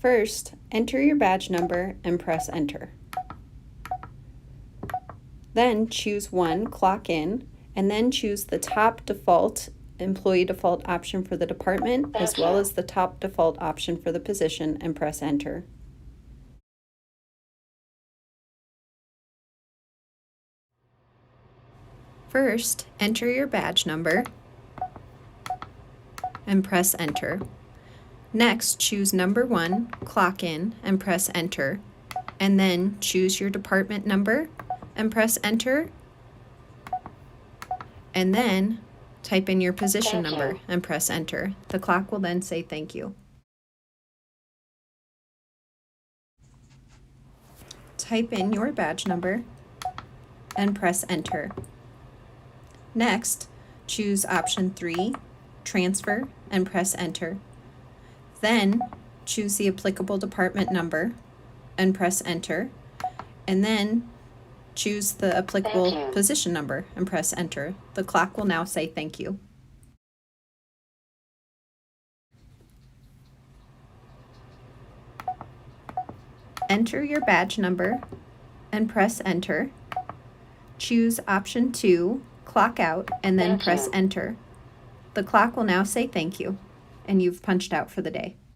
First, enter your badge number and press enter. Then choose one, clock in, and then choose the top default employee default option for the department as well as the top default option for the position and press enter. First, enter your badge number and press enter. Next, choose number 1, clock in, and press enter, and then choose your department number and press enter, and then type in your position number and press enter. The clock will then say thank you. Type in your badge number and press enter. Next, choose option 3, transfer, and press enter. Then choose the applicable department number and press enter, and then choose the applicable position number and press enter. The clock will now say thank you. Enter your badge number and press enter. Choose option 2, clock out, and then press enter. The clock will now say thank you, and you've punched out for the day.